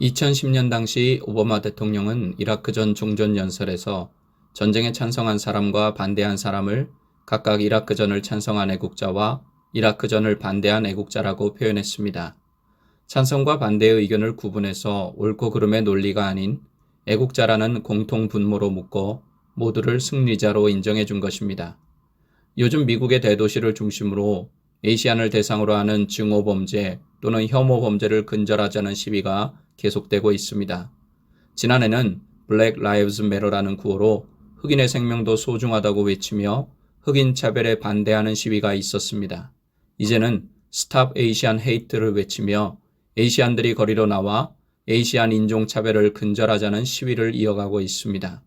2010년 당시 오바마 대통령은 이라크 전 종전연설에서 전쟁에 찬성한 사람과 반대한 사람을 각각 이라크전을 찬성한 애국자와 이라크전을 반대한 애국자라고 표현했습니다. 찬성과 반대의 의견을 구분해서 옳고 그름의 논리가 아닌 애국자라는 공통 분모로 묶어 모두를 승리자로 인정해 준 것입니다. 요즘 미국의 대도시를 중심으로 아시안을 대상으로 하는 증오범죄 또는 혐오범죄를 근절하자는 시위가 계속되고 있습니다. 지난해는 Black Lives Matter라는 구호로 흑인의 생명도 소중하다고 외치며 흑인 차별에 반대하는 시위가 있었습니다. 이제는 Stop Asian Hate를 외치며 아시안들이 거리로 나와 아시안 인종 차별을 근절하자는 시위를 이어가고 있습니다.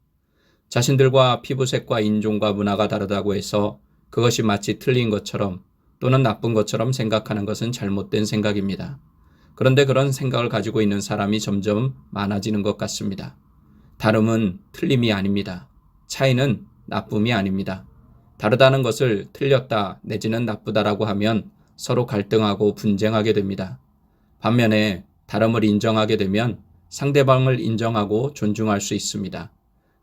자신들과 피부색과 인종과 문화가 다르다고 해서 그것이 마치 틀린 것처럼 또는 나쁜 것처럼 생각하는 것은 잘못된 생각입니다. 그런데 그런 생각을 가지고 있는 사람이 점점 많아지는 것 같습니다. 다름은 틀림이 아닙니다. 차이는 나쁨이 아닙니다. 다르다는 것을 틀렸다 내지는 나쁘다라고 하면 서로 갈등하고 분쟁하게 됩니다. 반면에 다름을 인정하게 되면 상대방을 인정하고 존중할 수 있습니다.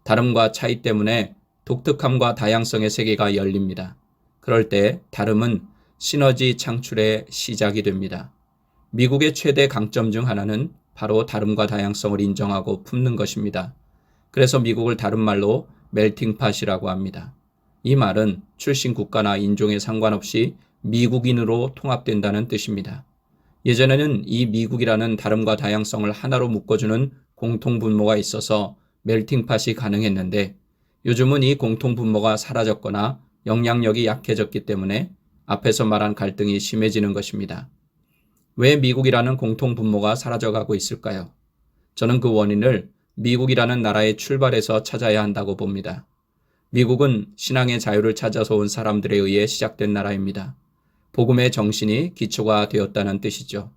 다름과 차이 때문에 독특함과 다양성의 세계가 열립니다. 그럴 때 다름은 시너지 창출의 시작이 됩니다. 미국의 최대 강점 중 하나는 바로 다름과 다양성을 인정하고 품는 것입니다. 그래서 미국을 다른 말로 멜팅팟이라고 합니다. 이 말은 출신 국가나 인종에 상관없이 미국인으로 통합된다는 뜻입니다. 예전에는 이 미국이라는 다름과 다양성을 하나로 묶어주는 공통분모가 있어서 멜팅팟이 가능했는데 요즘은 이 공통분모가 사라졌거나 영향력이 약해졌기 때문에 앞에서 말한 갈등이 심해지는 것입니다. 왜 미국이라는 공통분모가 사라져가고 있을까요? 저는 그 원인을 미국이라는 나라의 출발에서 찾아야 한다고 봅니다. 미국은 신앙의 자유를 찾아서 온 사람들에 의해 시작된 나라입니다. 복음의 정신이 기초가 되었다는 뜻이죠.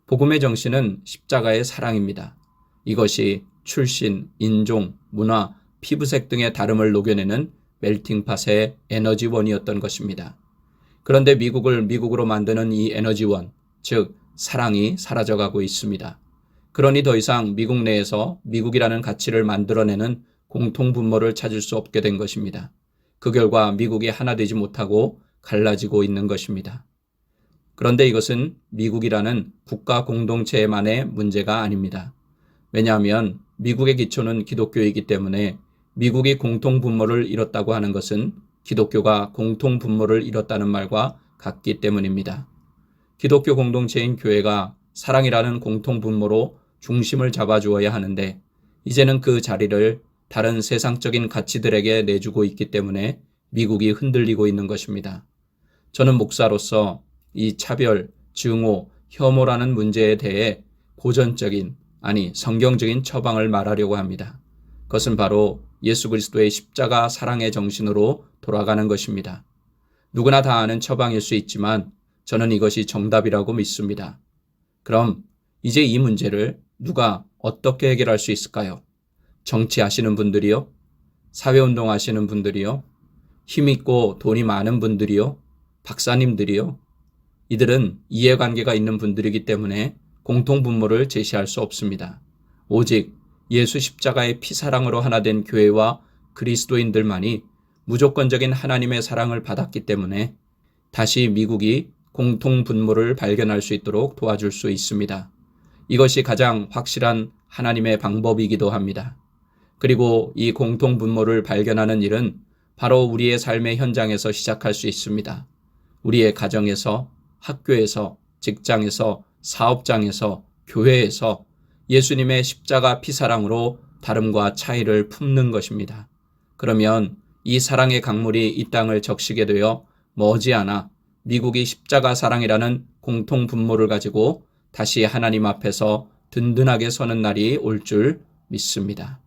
복음의 정신은 십자가의 사랑입니다. 이것이 출신, 인종, 문화, 피부색 등의 다름을 녹여내는 멜팅팟의 에너지원이었던 것입니다. 그런데 미국을 미국으로 만드는 이 에너지원, 즉 사랑이 사라져가고 있습니다. 그러니 더 이상 미국 내에서 미국이라는 가치를 만들어내는 공통분모를 찾을 수 없게 된 것입니다. 그 결과 미국이 하나 되지 못하고 갈라지고 있는 것입니다. 그런데 이것은 미국이라는 국가 공동체만의 문제가 아닙니다. 왜냐하면 미국의 기초는 기독교이기 때문에 미국이 공통분모를 잃었다고 하는 것은 기독교가 공통분모를 잃었다는 말과 같기 때문입니다. 기독교 공동체인 교회가 사랑이라는 공통분모로 중심을 잡아주어야 하는데 이제는 그 자리를 다른 세상적인 가치들에게 내주고 있기 때문에 미국이 흔들리고 있는 것입니다. 저는 목사로서 이 차별, 증오, 혐오라는 문제에 대해 고전적인, 아니 성경적인 처방을 말하려고 합니다. 그것은 바로 예수 그리스도의 십자가 사랑의 정신으로 돌아가는 것입니다. 누구나 다 아는 처방일 수 있지만 저는 이것이 정답이라고 믿습니다. 그럼 이제 이 문제를 누가 어떻게 해결할 수 있을까요? 정치하시는 분들이요? 사회운동 하시는 분들이요? 힘있고 돈이 많은 분들이요? 박사님들이요? 이들은 이해관계가 있는 분들이기 때문에 공통분모를 제시할 수 없습니다. 오직 예수 십자가의 피사랑으로 하나 된 교회와 그리스도인들만이 무조건적인 하나님의 사랑을 받았기 때문에 다시 미국이 공통분모를 발견할 수 있도록 도와줄 수 있습니다. 이것이 가장 확실한 하나님의 방법이기도 합니다. 그리고 이 공통분모를 발견하는 일은 바로 우리의 삶의 현장에서 시작할 수 있습니다. 우리의 가정에서, 학교에서, 직장에서, 사업장에서, 교회에서 예수님의 십자가 피사랑으로 다름과 차이를 품는 것입니다. 그러면 이 사랑의 강물이 이 땅을 적시게 되어 머지않아 미국이 십자가 사랑이라는 공통분모를 가지고 다시 하나님 앞에서 든든하게 서는 날이 올 줄 믿습니다.